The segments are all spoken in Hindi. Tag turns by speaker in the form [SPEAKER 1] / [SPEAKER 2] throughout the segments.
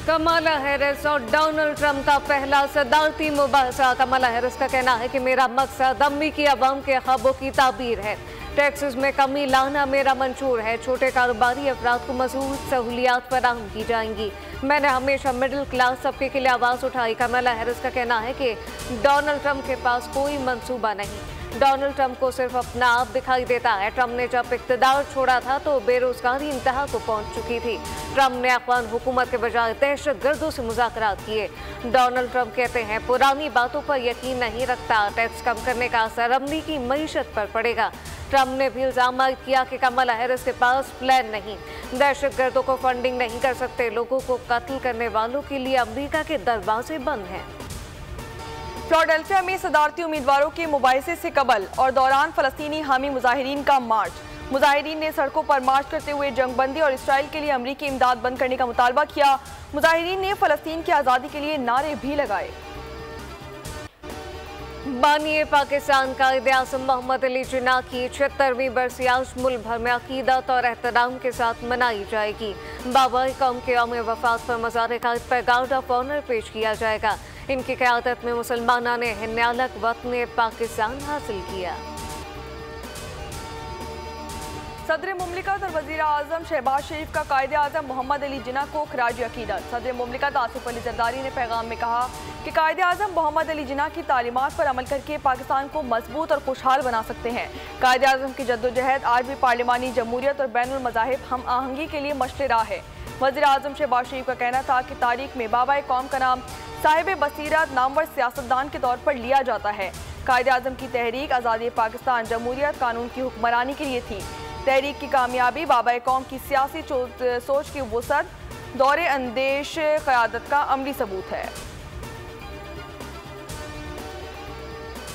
[SPEAKER 1] कमला हैरिस और डोनाल्ड ट्रंप का पहला सदारती मुबाहिसा। कमला हैरिस का कहना है कि मेरा मकसद अमरीकी अवाम के ख्वाबों की ताबीर है। टैक्सेस में कमी लाना मेरा मंशूर है। छोटे कारोबारी अफराद को मज़ीद सहूलियात फराहम की जाएंगी। मैंने हमेशा मिडिल क्लास तबके के लिए आवाज़ उठाई। कमला हैरिस का कहना है कि डोनाल्ड ट्रंप के पास कोई मंसूबा नहीं। डोनाल्ड ट्रंप को सिर्फ अपना आप दिखाई देता है। ट्रंप ने जब इक़्तिदार छोड़ा था तो बेरोजगारी इंतहा को पहुंच चुकी थी। ट्रंप ने अफ़गान हुकूमत के बजाय दहशतगर्दों से मुज़ाकरात किए। डोनाल्ड ट्रंप कहते हैं पुरानी बातों पर यकीन नहीं रखता। टैक्स कम करने का असर अमरीकी मईशत पर पड़ेगा। ट्रंप ने भी इल्ज़ाम आयद किया कि कमला हैरिस के पास प्लान नहीं, दहशतगर्दों को फंडिंग नहीं कर सकते। लोगों को कत्ल करने वालों के लिए अमरीका के दरवाजे बंद हैं।
[SPEAKER 2] फिलाडेल्फिया में सदारती उम्मीदवारों के मुबाहिसे से कबल और दौरान फ़लस्तीनी हामी मुजाहिरीन का मार्च। मुजाहिरीन ने सड़कों पर मार्च करते हुए जंगबंदी और इसराइल के लिए अमरीकी इमदाद बंद करने का मुतालबा किया। मुजाहिरीन ने फ़लस्तीन की आज़ादी के लिए नारे भी लगाए।
[SPEAKER 1] बानी पाकिस्तान कायदे आज़म मोहम्मद अली जिन्ना की 76वीं बरसी आज मुल्क भर में अकीदत और एहतराम के साथ मनाई जाएगी। बाबा कौम के यौम वफ़ात पर मज़ार कायद पर गार्ड ऑफ ऑनर पेश किया जाएगा। इनकी क़यादत में मुसलमानों ने हिन्यालक वतन पाकिस्तान हासिल किया।
[SPEAKER 2] सदर मुमलिकत और वज़ीर आज़म शहबाज शरीफ का कायदे आज़म मोहम्मद अली जिन्ना को खराज अकीदत। सदर मुमलिकत आसिफ अली जरदारी ने पैगाम में कहा कि कायदे आज़म मोहम्मद अली जिन्ना की तालीमात पर अमल करके पाकिस्तान को मजबूत और खुशहाल बना सकते हैं। कायदे आज़म की जद्दोजहद आज भी पार्लिमानी जमहूरियत और बैनुल मज़ाहिब हम आहंगी के लिए मशले राह है। वज़ीर आज़म शहबाज शरीफ का कहना था कि तारीख में बाबा कौम का नाम साहिब बसीरत नामवर सियासतदान के तौर पर लिया जाता है। कायदे आज़म की तहरीक आज़ादी पाकिस्तान जमहूरियत कानून की हुक्मरानी के लिए थी। तहरीक की कामयाबी बाबा कौम की सियासी सोच की वसअत दौरे अंदेश क़यादत का अमली सबूत है।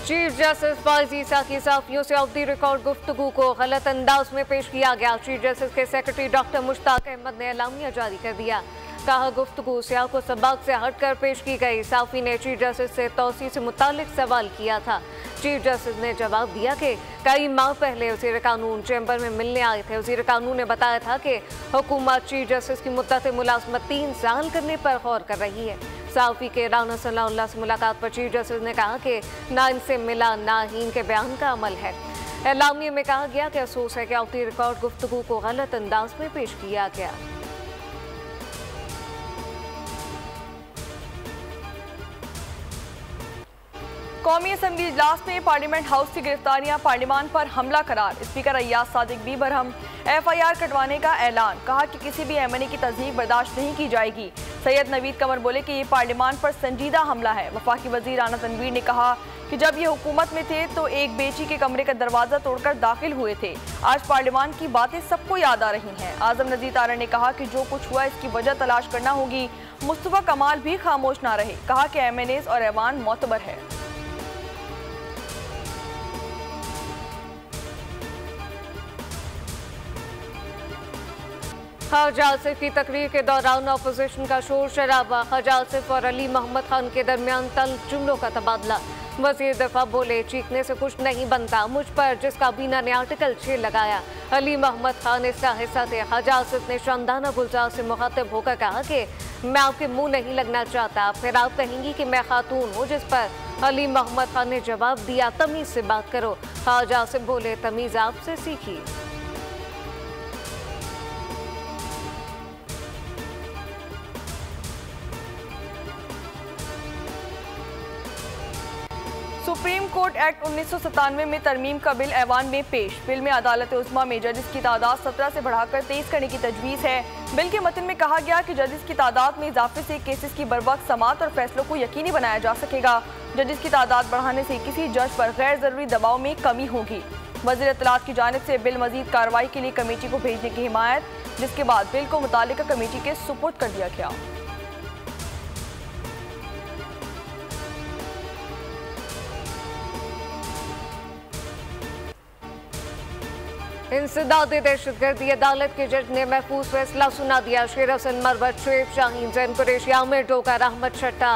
[SPEAKER 1] चीफ जस्टिस फाइज़ ईसा की सहाफ़ियों से ऑफ द रिकॉर्ड गुफ्तगू को गलत अंदाज में पेश किया गया। चीफ जस्टिस के सेक्रेटरी डॉक्टर मुश्ताक अहमद ने एलामिया जारी कर दिया। कहा गुफ्तगू सियाह को सबक से हटकर पेश की गई। साफ़ी ने चीफ जस्टिस से तौसी से मुतालिक सवाल किया था। चीफ जस्टिस ने जवाब दिया कि कई माह पहले वज़ीर कानून चैम्बर में मिलने आए थे। वज़ीर कानून ने बताया था कि हुकूमत चीफ जस्टिस की मुद्दत मुलाजमत 3 साल करने पर गौर कर रही है। साफ़ी के राना सलाउल्लाह से मुलाकात पर चीफ जस्टिस ने कहा कि ना इनसे मिला ना ही इनके बयान का अमल है। एलामिया में कहा गया कि अफसोस है कि ऑफ द रिकॉर्ड गुफ्तगू को गलत अंदाज में पेश किया गया।
[SPEAKER 2] कौमी असम्बली इजलास में पार्लियामेंट हाउस की गिरफ्तारियां, पार्लियामान पर हमला करार। स्पीकर अय्याज सादिक भी बरहम। FIR कटवाने का ऐलान। कहा कि किसी भी MNA की तज़हीक बर्दाश्त नहीं की जाएगी। सैयद नवीद कमर बोले कि ये पार्लियामान पर संजीदा हमला है। वफाकी वजीर राना तनवीर ने कहा कि जब ये हुकूमत में थे तो एक बेची के कमरे का दरवाज़ा तोड़कर दाखिल हुए थे। आज पार्लियामान की बातें सबको याद आ रही हैं। आज़म नज़ीर तारा ने कहा कि जो कुछ हुआ इसकी वजह तलाश करना होगी। मुस्तफ़ा कमाल भी खामोश ना रहे। कहा कि MNAs और ऐवान मोतबर है।
[SPEAKER 1] ख्वाजा आसिफ की तकरीर के दौरान अपोजिशन का शोर शराबा। ख्वाजा आसिफ और अली मोहम्मद खान के दरमियान तल्ख जुमलों का तबादला। वज़ीर दफ़ा बोले चीखने से कुछ नहीं बनता, मुझ पर जिस काबीना ने आर्टिकल 6 लगाया। अली मोहम्मद खान इसका हिस्सा थे। ख्वाजा आसिफ ने शानदाना गुलजार से मुखातिब होकर कहा कि मैं आपके मुंह नहीं लगना चाहता, फिर आप कहेंगी कि मैं खातून हूँ। जिस पर अली मोहम्मद खान ने जवाब दिया तमीज़ से बात करो। ख्वाजा आसिफ बोले तमीज़ आपसे सीखी।
[SPEAKER 2] सुप्रीम कोर्ट एक्ट 1997 में तरमीम का बिल ऐवान में पेश। बिल में अदालत उज़्मा में जजेस की तादाद 17 से बढ़ाकर 23 करने की तजवीज़ है। बिल के मतन में कहा गया कि जजेस की तादाद में इजाफे से केसेस की बरवक्त समाअत और फैसलों को यकीनी बनाया जा सकेगा। जजेस की तादाद बढ़ाने से किसी जज पर गैर ज़रूरी दबाव में कमी होगी। वज़ीर इत्तलात की जानिब से बिल मज़ीद कार्रवाई के लिए कमेटी को भेजने की हिमायत, जिसके बाद बिल को मुतालिका कमेटी के सुपुर्द कर दिया गया।
[SPEAKER 1] इंसदाद दहशतगर्दी अदालत के जज ने महफूज फैसला सुना दिया। शेर हसन मरवत, शुएब शाहीन, जैन कुरैशी, आमिर डोगर, अहमद छट्टा,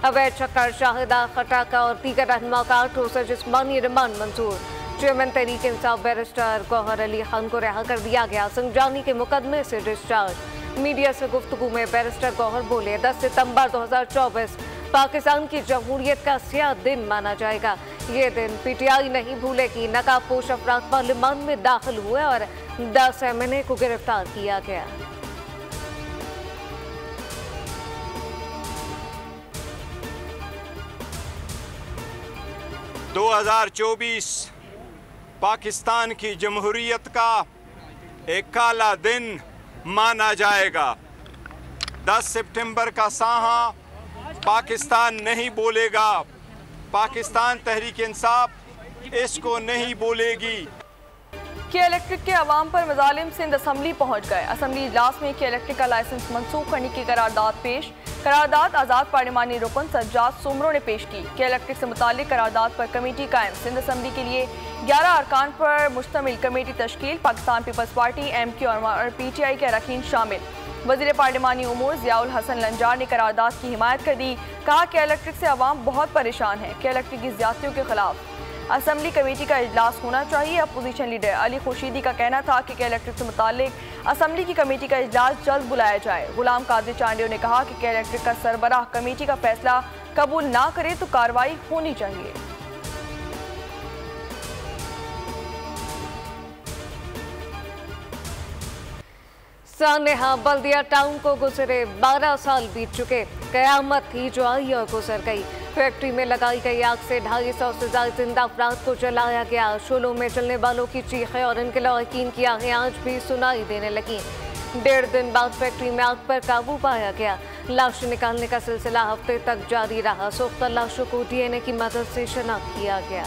[SPEAKER 1] अवैध शक्कर, शाहिदा खटाका और दीगर रहनुमा का 8 रोज़ा जिस्मानी रिमांड मंजूर। चेयरमैन तहरीक इंसाफ बैरिस्टर गौहर अली खान को रिहा कर दिया गया। संजानी के मुकदमे से डिस्चार्ज। मीडिया से गुफ्तगू में बैरिस्टर गौहर बोले, 10 सितंबर 2024 पाकिस्तान की जमहूरियत का स्याह दिन माना जाएगा। ये दिन पीटीआई नहीं भूलेगी। नकाबपोश अफराद पार्लियामान में दाखिल हुए और 10 एमएनए को गिरफ्तार किया गया।
[SPEAKER 3] – 2024 पाकिस्तान की जमहूरियत का एक काला दिन माना जाएगा। 10 सितंबर का साहा पाकिस्तान नहीं बोलेगा। पाकिस्तान तहरीक इंसाफ इसको नहीं बोलेगी।
[SPEAKER 2] के इलेक्ट्रिक के अवाम पर मजालिम सिंध असम्बली पहुंच गए। असम्बली इजलास में के इलेक्ट्रिक का लाइसेंस मनसूख करने की करारदाद पेश। करारदाद आज़ाद पार्लिमानी रुकन सज्जाद सुमरो ने पेश की। के इलेक्ट्रिक से मुतालिक करारदाद पर कमेटी कायम। सिंध असम्बली के लिए 11 अरकान पर मुश्तमिल कमेटी तश्कील। पाकिस्तान पीपल्स पार्टी, MQ और PTI के अरकान शामिल। वज़ीर पार्लिमानी उमूर ज़ियाउल हसन लंजार ने करारदाद की हिमायत कर दी। कहा कि इलेक्ट्रिक से अवाम बहुत परेशान है। के इलेक्ट्रिक की ज़्यादतियों के खिलाफ असम्बली कमेटी का इजलास होना चाहिए। अपोजिशन लीडर अली खुर्शीदी का कहना था कि इलेक्ट्रिक से मुतालिक असम्बली की कमेटी का इजलास जल्द बुलाया जाए। गुलाम कादिर चांडियो ने कहा कि इलेक्ट्रिक का सरबराह कमेटी का फैसला कबूल ना करे तो कार्रवाई होनी चाहिए।
[SPEAKER 1] सानेहा बल्दिया टाउन को गुजरे 12 साल बीत चुके। कयामत थी जो आई और गुजर गई। फैक्ट्री में लगाई गई आग से 250 से ज्यादा जिंदा अफराद को जलाया गया। शोलों में चलने वालों की चीखें और इनके लवाकिन की आहें आज भी सुनाई देने लगी। 1.5 दिन बाद फैक्ट्री में आग पर काबू पाया गया। लाश निकालने का सिलसिला हफ्ते तक जारी रहा। सोख्ता लाशों को DNA की मदद से शनाख्त किया गया।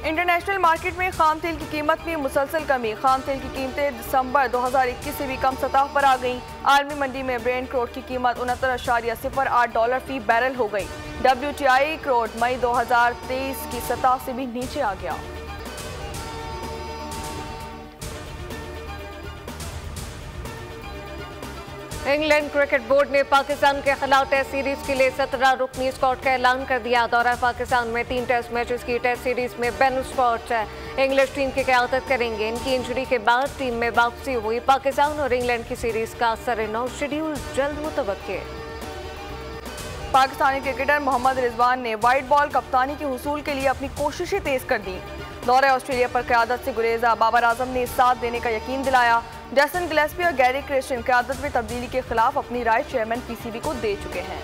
[SPEAKER 2] इंटरनेशनल मार्केट में खाम तेल की कीमत में मुसलसल कमी। खाम तेल की कीमतें दिसंबर 2021 से भी कम सतह पर आ गईं। आलमी मंडी में ब्रेंट क्रूड की कीमत $69.08 फी बैरल हो गई। WTI क्रूड मई 2023 की सतह से भी नीचे आ गया।
[SPEAKER 1] इंग्लैंड क्रिकेट बोर्ड ने पाकिस्तान के खिलाफ टेस्ट सीरीज के लिए 17 रुकनी स्क्वाड का ऐलान कर दिया। दौरा पाकिस्तान में 3 टेस्ट मैचेस की टेस्ट सीरीज में बेन स्टोक्स इंग्लिश टीम की क़यादत करेंगे। इनकी इंजरी के बाद टीम में वापसी हुई। पाकिस्तान और इंग्लैंड की सीरीज का सर-ए-नौ शेड्यूल जल्द मुतवक्के।
[SPEAKER 2] पाकिस्तानी क्रिकेटर मोहम्मद रिजवान ने वाइट बॉल कप्तानी के हुसूल के लिए अपनी कोशिशें तेज कर दी। दौरे ऑस्ट्रेलिया पर क़यादत से गुरेजा बाबर आजम ने साथ देने का यकीन दिलाया। जैसन गिलेस्पी और गैरी क्रिस्टियन क़यादत में तब्दीली के खिलाफ अपनी राय चेयरमैन PCB को दे चुके हैं।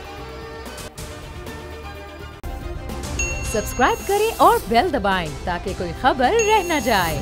[SPEAKER 4] सब्सक्राइब करें और बेल दबाएं ताकि कोई खबर रह न जाए।